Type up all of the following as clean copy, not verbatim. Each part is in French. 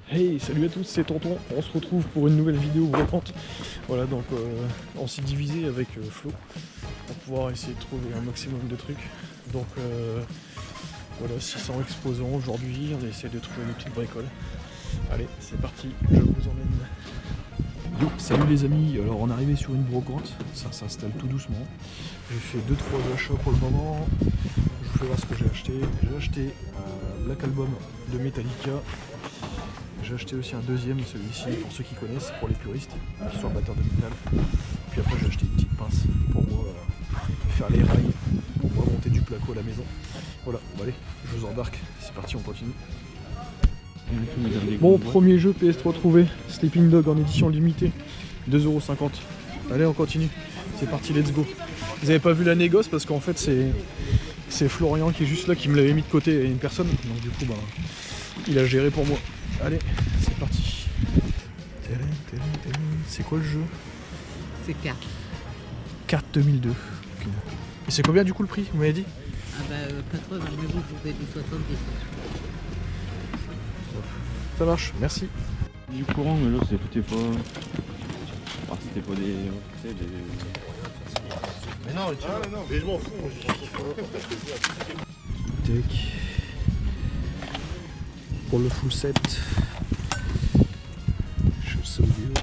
Hey, salut à tous, c'est Tonton. On se retrouve pour une nouvelle vidéo brocante. Voilà, donc on s'est divisé avec Flo pour pouvoir essayer de trouver un maximum de trucs. Donc voilà, 600 exposants aujourd'hui, on essaie de trouver une petite bricole. Allez, c'est parti, je vous emmène. Yo, salut les amis, alors on est arrivé sur une brocante, ça s'installe tout doucement. J'ai fait 2-3 achats pour le moment. Je vous fais voir ce que j'ai acheté. J'ai acheté un Black Album de Metallica. J'ai acheté aussi un deuxième, celui-ci pour ceux qui connaissent, pour les puristes, qui sont amateurs de métal. Puis après j'ai acheté une petite pince pour moi faire les rails, pour moi monter du placo à la maison. Voilà, bon allez, je vous embarque, c'est parti, on continue. Bon, premier jeu PS3 trouvé, Sleeping Dog en édition limitée, 2,50 €. Allez, on continue, c'est parti, let's go. Vous avez pas vu la négoce parce qu'en fait c'est Florian qui est juste là qui me l'avait mis de côté à une personne, donc du coup bah, il a géré pour moi. Allez, c'est parti. C'est quoi le jeu? C'est carte. Carte 2002. Okay. Et c'est combien du coup le prix, vous m'avez dit? Ah bah 80, mais vous pouvez du 70. Ça marche, merci. Du courant, mais là c'était pas. Ah, c'était pas des. Tu sais, des. Mais non, mais je m'en fous. Tech. Pour le full set. Je sais où il est.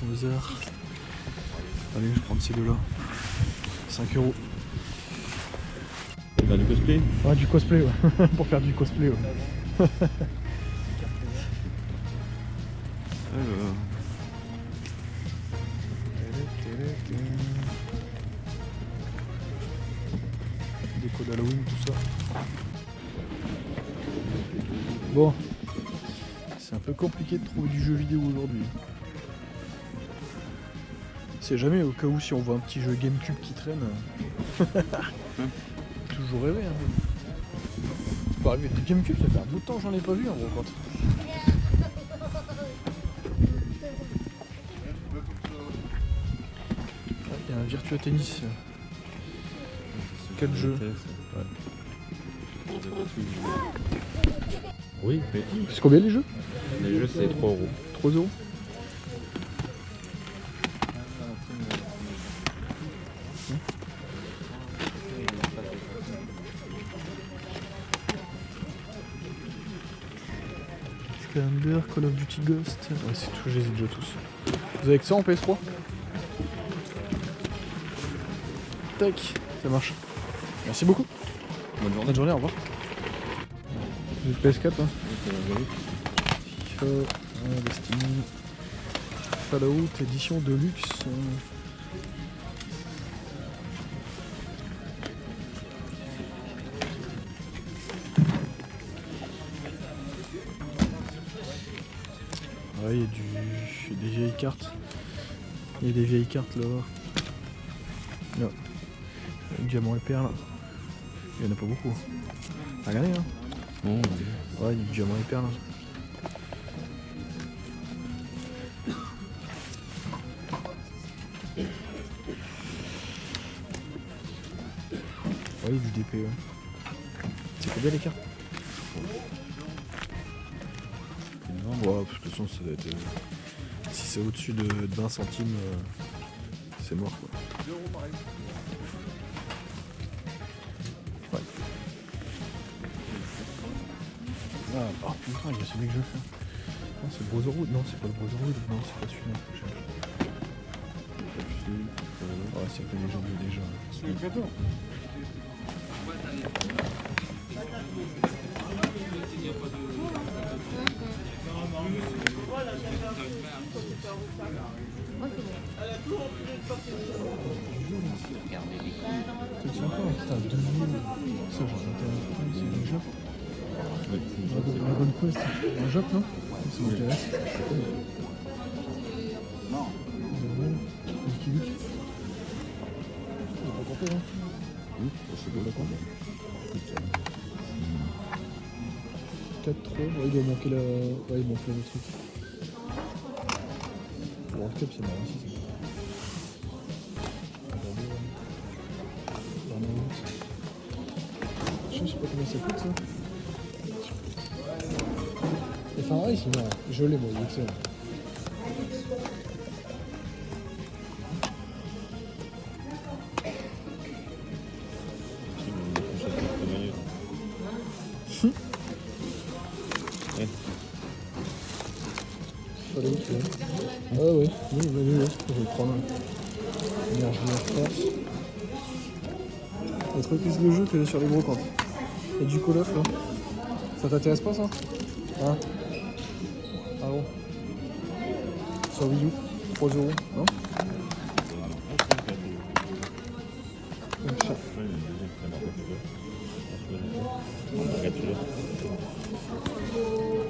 Mozart. Allez, je vais prendre ces deux-là. 5 €. Faire du cosplay? Ah, du cosplay, ouais. Pour faire du cosplay, ouais. Alors. Déco d'Halloween, tout ça. Bon. C'est un peu compliqué de trouver du jeu vidéo aujourd'hui. C'est jamais au cas où si on voit un petit jeu GameCube qui traîne. Toujours rêvé. Hein. C'est pas arrivé de GameCube, ça fait un bout de temps que j'en ai pas vu en gros. Il y a un Virtua Tennis. Quel jeu? Oui, mais C'est combien les jeux? les jeux c'est 3 €. 3 €. Skylander, Call of Duty Ghost. Ouais, c'est tout, je les ai déjà tous. Vous avez que ça en PS3? Tac, ça marche. Merci beaucoup. Bonne journée, au revoir. J'ai le PS4 hein. FIFA, Destiny, Fallout, édition de luxe. Ouais, il y a des vieilles cartes. Il y a des vieilles cartes là-bas. Non. Diamant et perle. Il n'y en a pas beaucoup. Regardez hein. Bon, Ouais, il y a du diamant et perle. Ouais, il y a du DP. Ouais. C'est combien les cartes? Ouais, de toute façon, ça va être. Si c'est au-dessus de 20 centimes, c'est mort quoi. Ouais. Ah, oh putain, il y a celui que je veux faire. Non, c'est le Brotherhood. Non, c'est pas le Brotherhood. Non, c'est pas celui-là que je cherche. Ouais, c'est que les gens veulent déjà. C'est le cadeau. C'est sympa, putain, 2 000. Ça, j'en ai c'est un Jap. Dragon Quest, un Jap, non? Ça m'intéresse. Non. Lucky Luke. On va pas compter, hein? Oui, c'est bon, d'accord. 4-3, ouais, il doit manquer la. Ouais, il manque le truc. World Cup, c'est marrant aussi. Je sais pas combien ça coûte ça. Et Fahrenheit, c'est marrant. Je l'ai, moi, il est excellent. Fallait où tu vois. Ah ouais, oui, je vais le prendre. Énergie en force. Le truc, c'est le jeu que sur les brocantes. Et du Call of là. Ça t'intéresse pas ça? Hein? Ah bon? Sur Wii U? 3 €, non?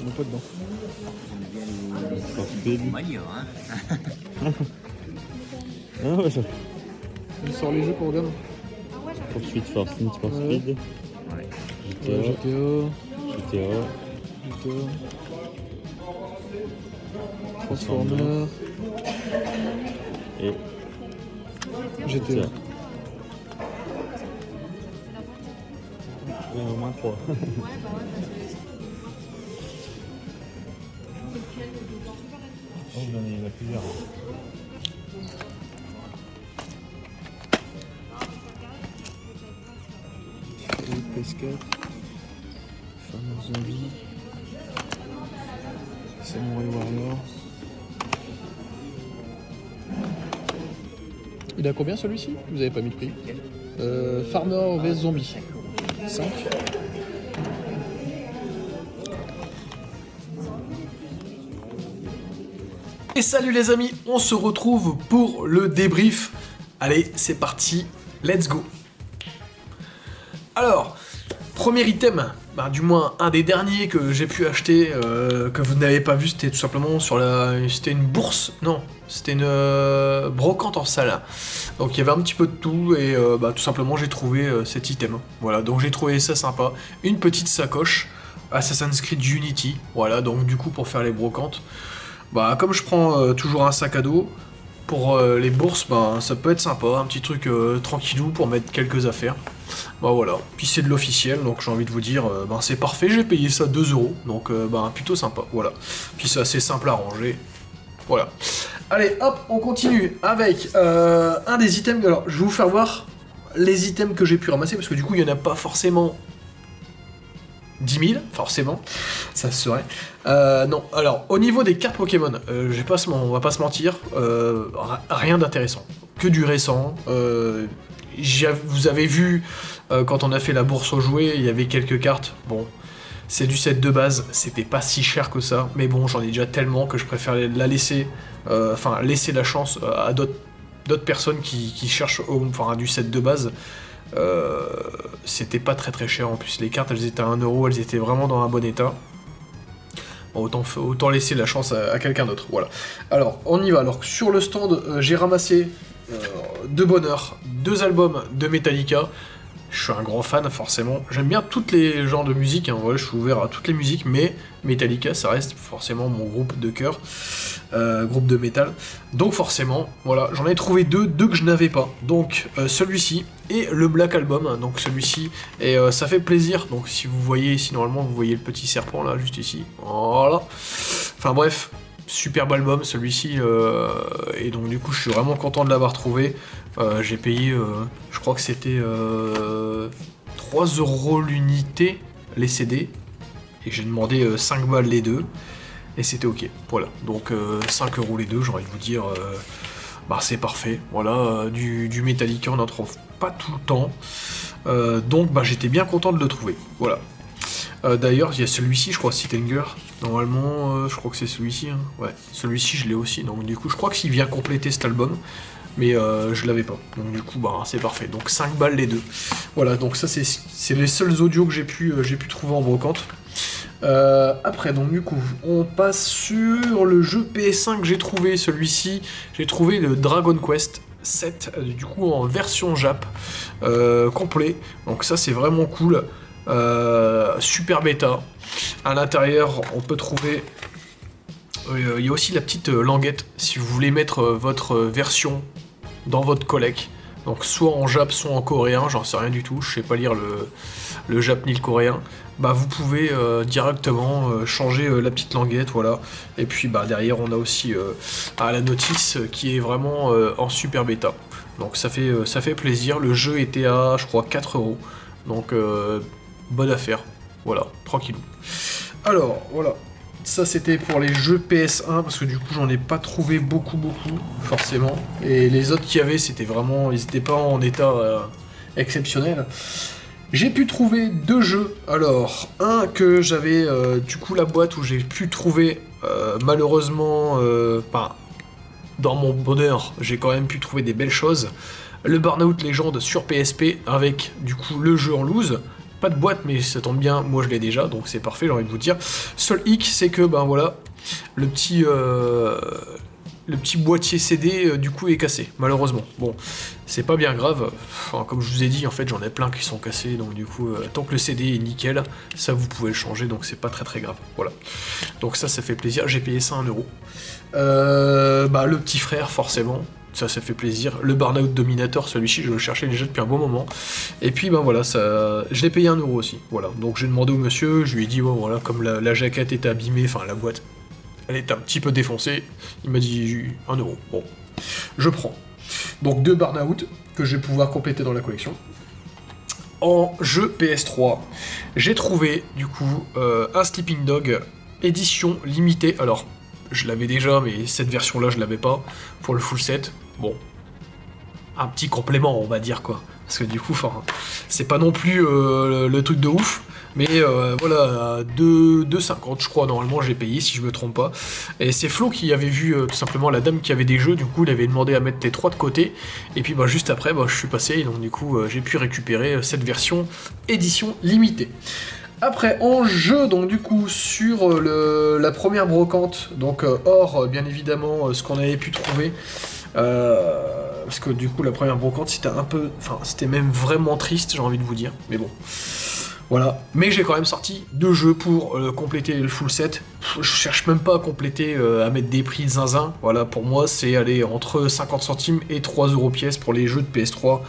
On est pas dedans. Ah ouais, ça. Il sort les jeux pour regarder. Poursuite Force, Need for Speed. GTA. Transformers. Et GTA. au moins 3. Oh, il y en a plusieurs. PS4, Farmer Zombie, Samurai Warrior. Il a combien celui-ci? Vous avez pas mis de prix. Farmer vs Zombie. 5. Et salut les amis, on se retrouve pour le débrief. Allez, c'est parti, let's go. Alors, premier item, du moins un des derniers que j'ai pu acheter, que vous n'avez pas vu, c'était tout simplement c'était une bourse, non, c'était une brocante en salle. Donc il y avait un petit peu de tout et tout simplement j'ai trouvé cet item. Voilà, donc j'ai trouvé ça sympa. Une petite sacoche Assassin's Creed Unity, voilà, donc du coup pour faire les brocantes. Comme je prends toujours un sac à dos, pour les bourses, ça peut être sympa, un petit truc tranquillou pour mettre quelques affaires. Voilà, puis c'est de l'officiel, donc j'ai envie de vous dire, c'est parfait, j'ai payé ça 2 €, donc plutôt sympa, voilà. Puis c'est assez simple à ranger, voilà. Allez, hop, on continue avec un des items, alors je vais vous faire voir les items que j'ai pu ramasser, parce que du coup il n'y en a pas forcément 10 000, forcément, ça se serait. Non, alors, au niveau des cartes Pokémon, on va pas se mentir, rien d'intéressant. Que du récent. Vous avez vu, quand on a fait la bourse aux jouets, il y avait quelques cartes. Bon, c'est du set de base, c'était pas si cher que ça, mais bon, j'en ai déjà tellement que je préfère la laisser, laisser la chance à d'autres personnes qui cherchent du set de base. C'était pas très cher en plus, les cartes elles étaient à 1 €, elles étaient vraiment dans un bon état. Autant laisser la chance à quelqu'un d'autre, voilà. Alors on y va, alors sur le stand j'ai ramassé de bonheur 2 albums de Metallica. Je suis un grand fan forcément, j'aime bien tous les genres de musique, voilà, je suis ouvert à toutes les musiques, mais Metallica ça reste forcément mon groupe de cœur, groupe de métal, donc forcément, voilà, j'en ai trouvé deux que je n'avais pas, donc celui-ci et le Black Album, donc celui-ci, et ça fait plaisir, donc si vous voyez ici, normalement vous voyez le petit serpent là, juste ici, voilà, enfin bref, superbe album celui-ci, et donc du coup je suis vraiment content de l'avoir trouvé. J'ai payé, je crois que c'était 3 € l'unité, les CD, et j'ai demandé 5 balles les deux, et c'était ok, voilà, donc 5 € les deux, j'ai envie de vous dire, c'est parfait, voilà, du Metallica on n'en trouve pas tout le temps, donc j'étais bien content de le trouver, voilà. D'ailleurs, il y a celui-ci, je crois, Sittinger. Normalement, je crois que c'est celui-ci. Hein. Ouais, celui-ci, je l'ai aussi. Donc, du coup, je crois que s'il vient compléter cet album. Mais je l'avais pas. Donc, du coup, c'est parfait. Donc, 5 balles les deux. Voilà, donc ça, c'est les seuls audios que j'ai pu trouver en brocante. Après, donc, du coup, on passe sur le jeu PS5 que j'ai trouvé. Celui-ci, j'ai trouvé le Dragon Quest 7, du coup, en version Jap, complet. Donc, ça, c'est vraiment cool. Super bêta. À l'intérieur, on peut trouver il y a aussi la petite languette, si vous voulez mettre votre version dans votre collègue. Donc soit en jap, soit en coréen, j'en sais rien du tout, je sais pas lire le jap ni le coréen. Bah vous pouvez directement changer la petite languette, voilà. Et puis bah derrière on a aussi la notice qui est vraiment en super bêta. Donc ça fait plaisir. Le jeu était à je crois 4 €. Donc bonne affaire. Voilà, tranquillou. Alors voilà. Ça c'était pour les jeux PS1 parce que du coup j'en ai pas trouvé beaucoup forcément, et les autres qu'il y avait c'était vraiment, ils étaient pas en état exceptionnel. J'ai pu trouver 2 jeux. Alors un que j'avais du coup la boîte où j'ai pu trouver malheureusement dans mon bonheur j'ai quand même pu trouver des belles choses. Le Burnout Legend sur PSP avec du coup le jeu en loose. Pas de boîte, mais ça tombe bien, moi je l'ai déjà, donc c'est parfait, j'ai envie de vous dire. Seul hic, c'est que, ben voilà, le petit boîtier CD, du coup, est cassé, malheureusement. Bon, c'est pas bien grave, enfin, comme je vous ai dit, en fait, j'en ai plein qui sont cassés, donc du coup, tant que le CD est nickel, ça, vous pouvez le changer, donc c'est pas très grave, voilà. Donc ça fait plaisir, j'ai payé ça 1 €. Le petit frère, forcément. Ça fait plaisir. Le Burnout Dominator, celui-ci, je le cherchais déjà depuis un bon moment. Et puis, ben voilà, ça, je l'ai payé 1 € aussi. Voilà. Donc j'ai demandé au monsieur, je lui ai dit, bon voilà, comme la jaquette était abîmée, enfin la boîte, elle était un petit peu défoncée. Il m'a dit 1 €. Bon, je prends. Donc 2 Burnout que je vais pouvoir compléter dans la collection. En jeu PS3, j'ai trouvé du coup un Sleeping Dog édition limitée. Alors, je l'avais déjà, mais cette version-là, je l'avais pas, pour le full set. Bon, un petit complément, on va dire, quoi. Parce que du coup, c'est pas non plus le truc de ouf, mais voilà, 2,50, je crois, normalement, j'ai payé, si je me trompe pas. Et c'est Flo qui avait vu, tout simplement, la dame qui avait des jeux, du coup, il avait demandé à mettre les 3 de côté, et puis, juste après, je suis passé, et donc, du coup, j'ai pu récupérer cette version édition limitée. Après, en jeu, donc du coup, sur la première brocante, donc hors, bien évidemment, ce qu'on avait pu trouver, parce que du coup, la première brocante, c'était un peu... Enfin, c'était même vraiment triste, j'ai envie de vous dire, mais bon. Voilà. Mais j'ai quand même sorti 2 jeux pour compléter le full set. Je cherche même pas à compléter, à mettre des prix de zinzin. Voilà, pour moi, c'est aller entre 50 centimes et 3 € pièce pour les jeux de PS3.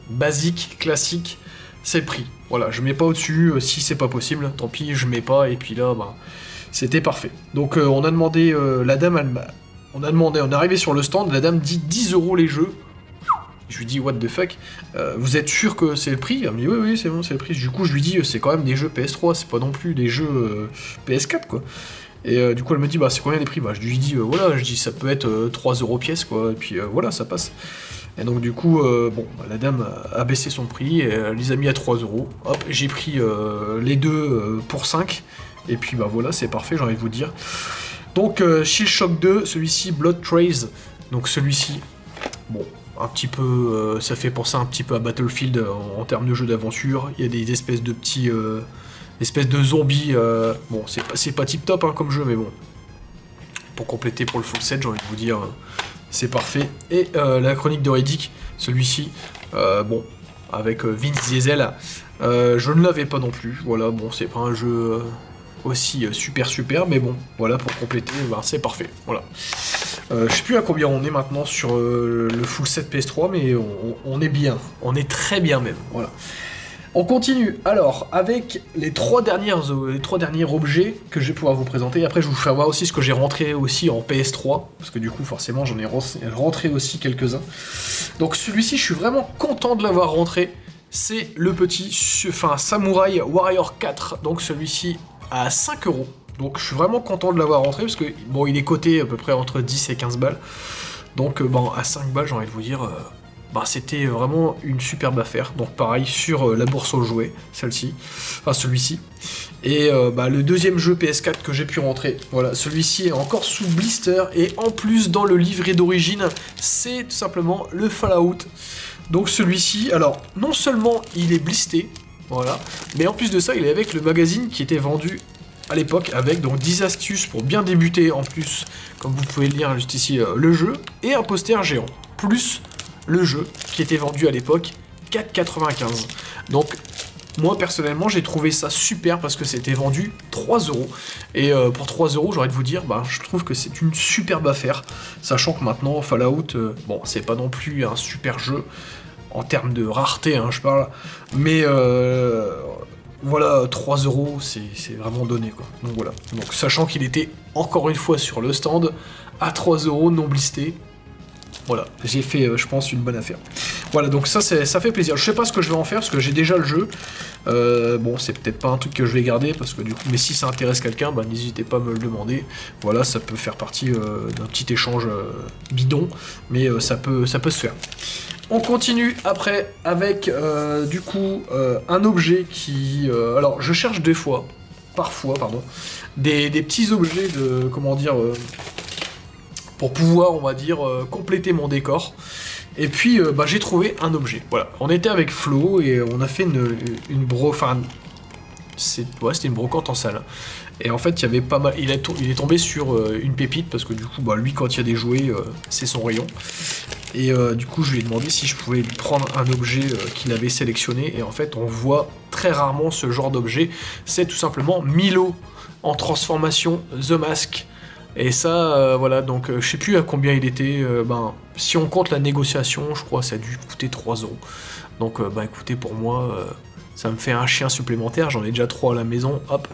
Basique, classique, c'est le prix. Voilà, je mets pas au-dessus, si c'est pas possible, tant pis, je mets pas, et puis là, c'était parfait. Donc on a demandé, la dame, on est arrivé sur le stand, la dame dit 10 € les jeux. Je lui dis, what the fuck, vous êtes sûr que c'est le prix? Elle me dit, oui, c'est bon, c'est le prix. Du coup, je lui dis, c'est quand même des jeux PS3, c'est pas non plus des jeux PS4, quoi. Et du coup, elle me dit, c'est combien les prix? Je lui dis, voilà, ça peut être 3 € pièce, quoi, et puis voilà, ça passe. Et donc du coup, la dame a baissé son prix, et elle les a mis à 3 €. Hop, j'ai pris les 2 pour 5, et puis voilà, c'est parfait, j'ai envie de vous dire. Donc Shield Shock 2, celui-ci Blood Trace, donc celui-ci, bon, un petit peu, ça fait penser un petit peu à Battlefield en termes de jeu d'aventure. Il y a des espèces de petits, espèces de zombies, bon, c'est pas tip top comme jeu, mais bon, pour compléter pour le full set, j'ai envie de vous dire... c'est parfait. Et la chronique de Riddick, celui-ci, avec Vince Diesel, je ne l'avais pas non plus. Voilà, bon, c'est pas un jeu aussi super, mais bon, voilà, pour compléter, c'est parfait. Voilà. Je sais plus à combien on est maintenant sur le full set PS3, mais on est bien. On est très bien même. Voilà. On continue, alors, avec les 3 derniers objets que je vais pouvoir vous présenter. Après, je vais vous faire voir aussi ce que j'ai rentré aussi en PS3, parce que du coup, forcément, j'en ai rentré aussi quelques-uns. Donc celui-ci, je suis vraiment content de l'avoir rentré. C'est le petit Samurai Warrior 4, donc celui-ci à 5 €. Donc je suis vraiment content de l'avoir rentré, parce que, bon, il est coté à peu près entre 10 et 15 balles. Donc, à 5 balles, j'ai envie de vous dire... c'était vraiment une superbe affaire. Donc pareil sur la bourse aux jouets, celle-ci, enfin celui-ci. Et le deuxième jeu PS4 que j'ai pu rentrer, voilà, celui-ci est encore sous blister, et en plus dans le livret d'origine, c'est tout simplement le Fallout. Donc celui-ci, alors non seulement il est blisté, voilà, mais en plus de ça, il est avec le magazine qui était vendu à l'époque, avec donc 10 astuces pour bien débuter, en plus, comme vous pouvez le lire juste ici, le jeu, et un poster géant, plus le jeu qui était vendu à l'époque 4,95. Donc Moi personnellement j'ai trouvé ça super parce que c'était vendu 3 €. Et pour 3 €, j'aurais de vous dire, bah, je trouve que c'est une superbe affaire. Sachant que maintenant Fallout, bon c'est pas non plus un super jeu en termes de rareté, hein, je parle. Mais voilà, 3 €, c'est vraiment donné quoi. Donc voilà. Donc sachant qu'il était encore une fois sur le stand à 3 € non blisté. Voilà, j'ai fait, je pense, une bonne affaire. Voilà, donc ça fait plaisir. Je sais pas ce que je vais en faire, parce que j'ai déjà le jeu. Bon, c'est peut-être pas un truc que je vais garder, parce que du coup, mais si ça intéresse quelqu'un, bah, n'hésitez pas à me le demander. Voilà, ça peut faire partie d'un petit échange bidon, mais ça peut se faire. On continue après avec, du coup, un objet qui... alors, je cherche parfois, des petits objets de, comment dire... pour pouvoir, on va dire, compléter mon décor. Et puis, bah, j'ai trouvé un objet. Voilà, on était avec Flo et on a fait une c'était une brocante en salle. Et en fait, il y avait pas mal. Il est tombé sur une pépite parce que du coup, bah, lui, quand il y a des jouets, c'est son rayon. Et du coup, je lui ai demandé si je pouvais lui prendre un objet qu'il avait sélectionné. Et en fait, on voit très rarement ce genre d'objet. C'est tout simplement Milo en transformation The Mask. Et ça, voilà, donc je sais plus à combien il était, si on compte la négociation, je crois que ça a dû coûter 3 €. Donc, bah écoutez, pour moi, ça me fait un chien supplémentaire, j'en ai déjà 3 à la maison, hop.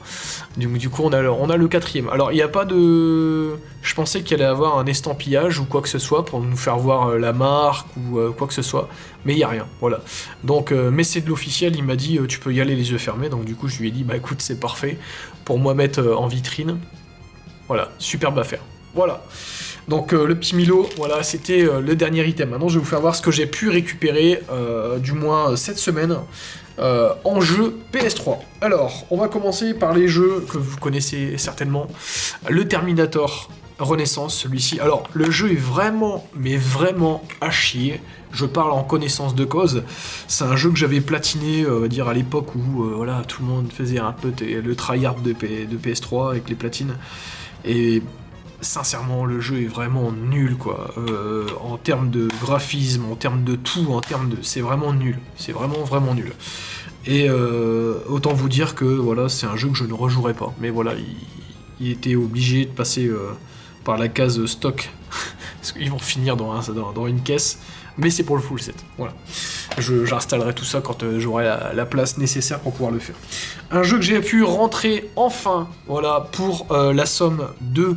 Du coup, on a le 4e. Alors, il n'y a pas de... Je pensais qu'il allait avoir un estampillage ou quoi que ce soit pour nous faire voir la marque ou quoi que ce soit, mais il n'y a rien, voilà. Donc, mais c'est de l'officiel, il m'a dit, tu peux y aller les yeux fermés, donc du coup, je lui ai dit, bah écoute, c'est parfait, pour moi mettre en vitrine. Voilà, superbe affaire. Voilà. Donc le petit Milo, voilà, c'était le dernier item. Maintenant, je vais vous faire voir ce que j'ai pu récupérer, du moins cette semaine, en jeu PS3. Alors, on va commencer par les jeux que vous connaissez certainement. Le Terminator Renaissance, celui-ci. Alors, le jeu est vraiment, mais vraiment à chier. Je parle en connaissance de cause. C'est un jeu que j'avais platiné, on va dire, à l'époque où voilà, tout le monde faisait un peu le tryhard de PS3 avec les platines. Et sincèrement, le jeu est vraiment nul, quoi. En termes de graphisme, en termes de tout, c'est vraiment nul. C'est vraiment, vraiment nul. Et autant vous dire que, voilà, c'est un jeu que je ne rejouerai pas. Mais voilà, il était obligé de passer par la case stock. Parce qu'ils vont finir dans une caisse. Mais c'est pour le full set, voilà. J'installerai tout ça quand j'aurai la place nécessaire pour pouvoir le faire. Un jeu que j'ai pu rentrer enfin, voilà, pour la somme de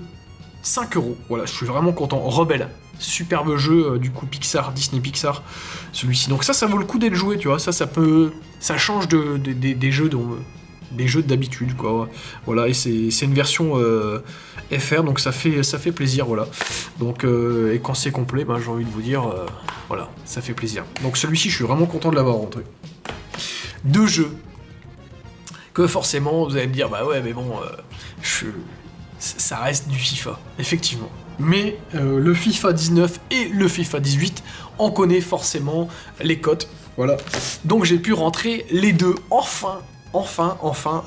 5 €. Voilà, je suis vraiment content. Rebelle, superbe jeu, du coup Pixar, Disney Pixar, celui-ci. Donc ça vaut le coup d'être joué, tu vois. Ça change des jeux des jeux d'habitude, quoi. Voilà, et c'est une version FR, donc ça fait plaisir, voilà. Donc, et quand c'est complet, j'ai envie de vous dire, voilà, ça fait plaisir. Donc celui-ci, je suis vraiment content de l'avoir rentré. 2 jeux que forcément, vous allez me dire, bah ouais, mais bon, ça reste du FIFA, effectivement. Mais le FIFA 19 et le FIFA 18, on connaît forcément les cotes, voilà. Donc j'ai pu rentrer les deux, enfin,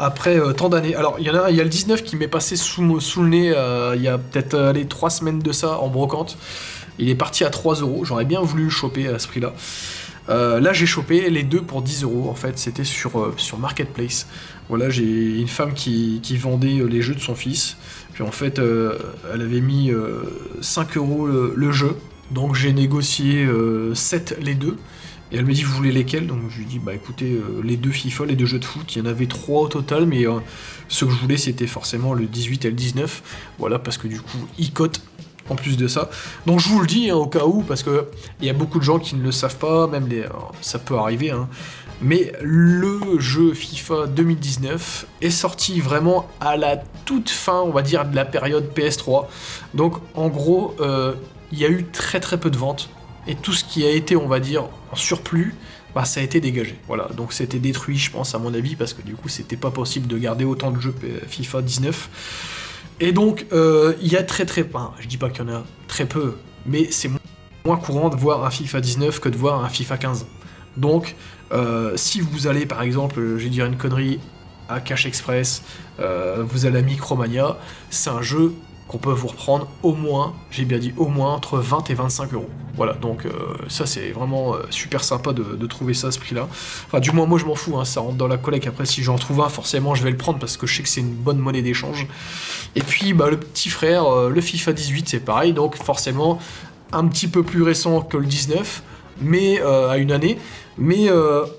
après tant d'années. Alors, il y a le 19 qui m'est passé sous le nez il y a peut-être 3 semaines de ça en brocante. Il est parti à 3 €. J'aurais bien voulu le choper à ce prix-là. Là, j'ai chopé les deux pour 10 €. En fait, c'était sur Marketplace. Voilà, j'ai une femme qui vendait les jeux de son fils. Puis en fait, elle avait mis 5 € le jeu. Donc j'ai négocié 7 les deux. Et elle me dit, vous voulez lesquels? Donc je lui dis, bah écoutez, les deux FIFA, les deux jeux de foot, il y en avait 3 au total, mais ce que je voulais, c'était forcément le 18 et le 19. Voilà, parce que du coup, ils cotent en plus de ça. Donc je vous le dis, hein, au cas où, parce que il y a beaucoup de gens qui ne le savent pas, même ça peut arriver, hein, mais le jeu FIFA 2019 est sorti vraiment à la toute fin, on va dire, de la période PS3. Donc en gros, il y a eu très très peu de ventes. Et tout ce qui a été, on va dire, en surplus, ça a été dégagé. Voilà, donc c'était détruit, je pense, à mon avis, parce que du coup, c'était pas possible de garder autant de jeux FIFA 19. Et donc, il y a très peu, je dis pas qu'il y en a très peu, mais c'est moins courant de voir un FIFA 19 que de voir un FIFA 15. Donc, si vous allez, par exemple, je vais dire une connerie, à Cash Express, vous allez à Micromania, c'est un jeu qu'on peut vous reprendre au moins, j'ai bien dit au moins, entre 20 et 25 euros. Voilà, donc ça c'est vraiment super sympa de trouver ça à ce prix-là. Enfin, du moins moi je m'en fous, hein, ça rentre dans la collecte. Après, si j'en trouve un, forcément je vais le prendre parce que je sais que c'est une bonne monnaie d'échange. Et puis bah, le petit frère, le FIFA 18, c'est pareil, donc forcément un petit peu plus récent que le 19, mais à une année, mais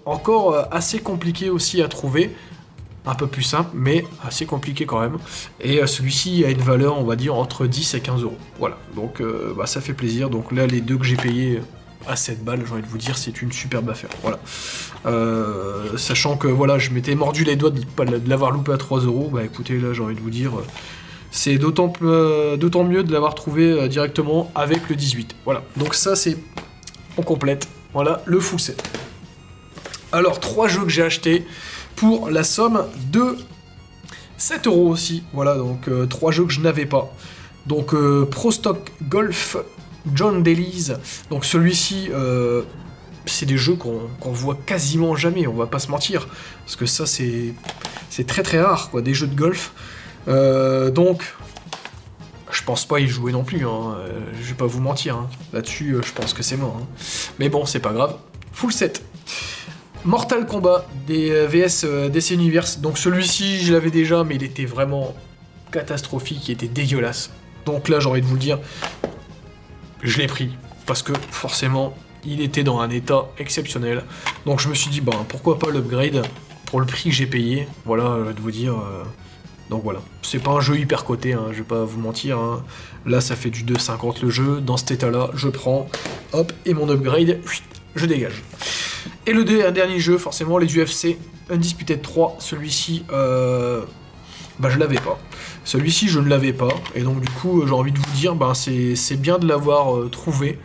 encore assez compliqué aussi à trouver. Un peu plus simple, mais assez compliqué quand même. Et celui-ci a une valeur, on va dire, entre 10 et 15 euros. Voilà, donc bah, ça fait plaisir. Donc là, les deux que j'ai payés à 7 balles, j'ai envie de vous dire, c'est une superbe affaire. Voilà. Sachant que voilà, je m'étais mordu les doigts de l'avoir loupé à 3 euros. Bah écoutez, là, j'ai envie de vous dire, c'est d'autant mieux de l'avoir trouvé directement avec le 18. Voilà, donc ça, c'est... On complète. Voilà, le full set. Alors, 3 jeux que j'ai achetés pour la somme de 7 euros aussi. Voilà, donc 3 jeux que je n'avais pas. Donc Pro Stock Golf, John Daly's. Donc celui-ci, c'est des jeux qu'on voit quasiment jamais, on va pas se mentir. Parce que ça, c'est très très rare, quoi, des jeux de golf. Donc, je pense pas y jouer non plus, hein. Je vais pas vous mentir. Hein. Là-dessus, je pense que c'est mort. Hein. Mais bon, c'est pas grave. Full set. Mortal Kombat des VS DC Universe. Donc celui-ci, je l'avais déjà, mais il était vraiment catastrophique, il était dégueulasse. Donc là, j'ai envie de vous le dire, je l'ai pris parce que forcément, il était dans un état exceptionnel. Donc je me suis dit, bah pourquoi pas l'upgrade pour le prix que j'ai payé. Voilà, de vous dire. Donc voilà, c'est pas un jeu hyper coté, hein, je vais pas vous mentir. Hein. Là, ça fait du 2,50 le jeu. Dans cet état-là, je prends, hop, et mon upgrade, je dégage. Et le dernier jeu, forcément, les UFC Undisputed 3, celui-ci, bah je l'avais pas. Celui-ci, je ne l'avais pas, et donc du coup, j'ai envie de vous dire, bah, c'est bien de l'avoir trouvé.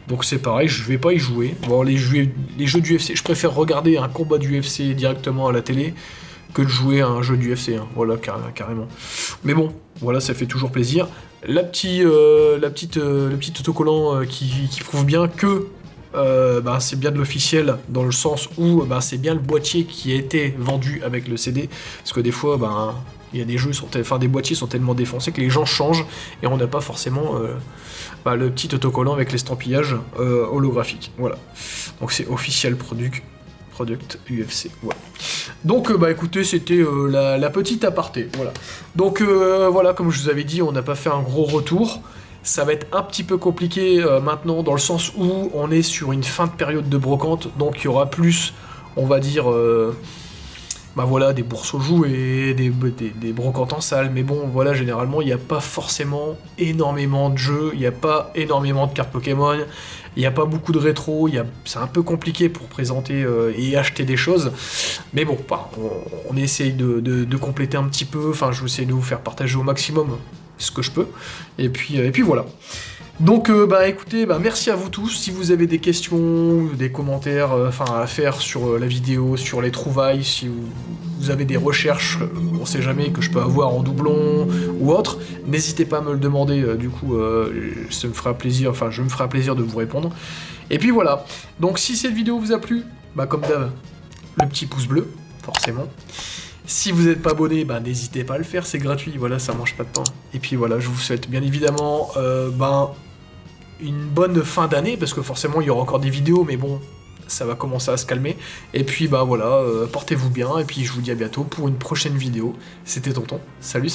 Donc c'est pareil, je vais pas y jouer. Bon, les jeux d'UFC, je préfère regarder un combat d'UFC directement à la télé que de jouer à un jeu d'UFC, hein. Voilà, carrément. Mais bon, voilà, ça fait toujours plaisir. Le petit autocollant qui prouve bien que bah, c'est bien de l'officiel, dans le sens où bah, c'est bien le boîtier qui a été vendu avec le CD, parce que des fois bah, il y a des jeux, des boîtiers sont tellement défoncés que les gens changent et on n'a pas forcément bah, le petit autocollant avec l'estampillage holographique. Voilà, donc c'est officiel product UFC. Voilà. Donc bah écoutez, c'était la petite aparté. Voilà. Donc voilà, comme je vous avais dit, on n'a pas fait un gros retour. Ça va être un petit peu compliqué maintenant, dans le sens où on est sur une fin de période de brocante, donc il y aura plus, on va dire, bah voilà, des bourses aux jouets, des brocantes en salle, mais bon, voilà, généralement, il n'y a pas forcément énormément de jeux, il n'y a pas énormément de cartes Pokémon, il n'y a pas beaucoup de rétro, c'est un peu compliqué pour présenter et acheter des choses, mais bon, bah, on essaye de compléter un petit peu, enfin, je vais essayer de vous faire partager au maximum ce que je peux, et puis voilà. Donc bah écoutez, bah merci à vous tous. Si vous avez des questions, des commentaires à faire sur la vidéo, sur les trouvailles, si vous avez des recherches, on sait jamais, que je peux avoir en doublon ou autre, n'hésitez pas à me le demander, du coup ça me fera plaisir, je me ferai un plaisir de vous répondre. Et puis voilà, donc si cette vidéo vous a plu, bah comme d'hab, le petit pouce bleu, forcément. Si vous n'êtes pas abonné, bah, n'hésitez pas à le faire, c'est gratuit, voilà, ça mange pas de pain. Et puis voilà, je vous souhaite bien évidemment une bonne fin d'année, parce que forcément il y aura encore des vidéos, mais bon, ça va commencer à se calmer. Et puis bah voilà, portez-vous bien, et puis je vous dis à bientôt pour une prochaine vidéo. C'était Tonton, salut.